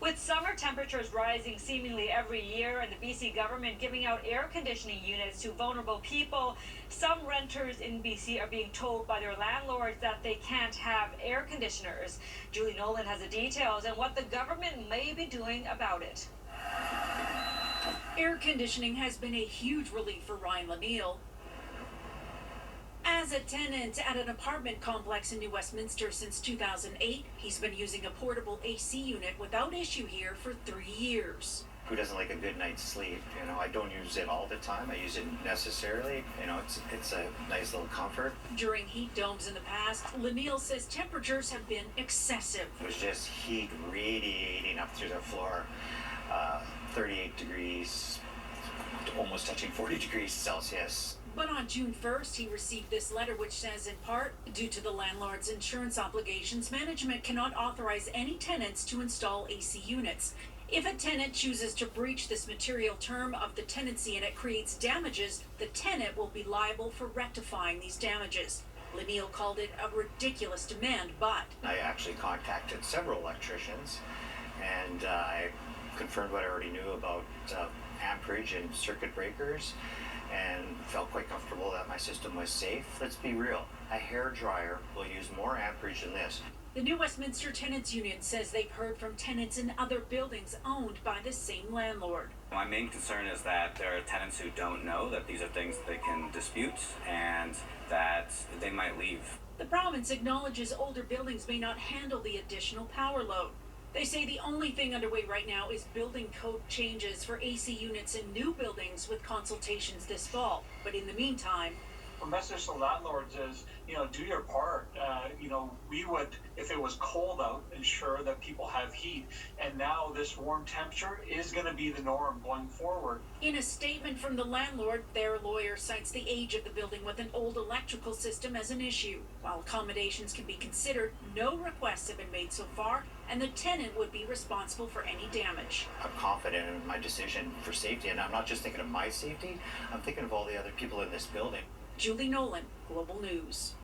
With summer temperatures rising seemingly every year and the BC government giving out air conditioning units to vulnerable people, some renters in BC are being told by their landlords that they can't have air conditioners. Julie Nolan has the details and what the government may be doing about it. Air conditioning has been a huge relief for Ryan Le Neal. As a tenant at an apartment complex in New Westminster since 2008, he's been using a portable AC unit without issue here for 3 years. Who doesn't like a good night's sleep? I don't use it all the time. I use it necessarily. It's a nice little comfort. During heat domes in the past, Le Neal says temperatures have been excessive. It was just heat radiating up through the floor, 38 degrees, almost touching 40 degrees Celsius. But on June 1st, he received this letter which says, in part, due to the landlord's insurance obligations, management cannot authorize any tenants to install AC units. If a tenant chooses to breach this material term of the tenancy and it creates damages, the tenant will be liable for rectifying these damages. Le Neal called it a ridiculous demand, but I actually contacted several electricians, and I confirmed what I already knew about amperage and circuit breakers, and felt quite comfortable that my system was safe. Let's be real, a hairdryer will use more amperage than this. The New Westminster Tenants Union says they've heard from tenants in other buildings owned by the same landlord. My main concern is that there are tenants who don't know that these are things they can dispute and that they might leave. The province acknowledges older buildings may not handle the additional power load. They say the only thing underway right now is building code changes for AC units in new buildings with consultations this fall. But in the meantime, the message to landlords is, do your part. We would, if it was cold out, ensure that people have heat. And now this warm temperature is going to be the norm going forward. In a statement from the landlord, their lawyer cites the age of the building with an old electrical system as an issue. While accommodations can be considered, no requests have been made so far, and the tenant would be responsible for any damage. I'm confident in my decision for safety, and I'm not just thinking of my safety, I'm thinking of all the other people in this building. Julie Nolan, Global News.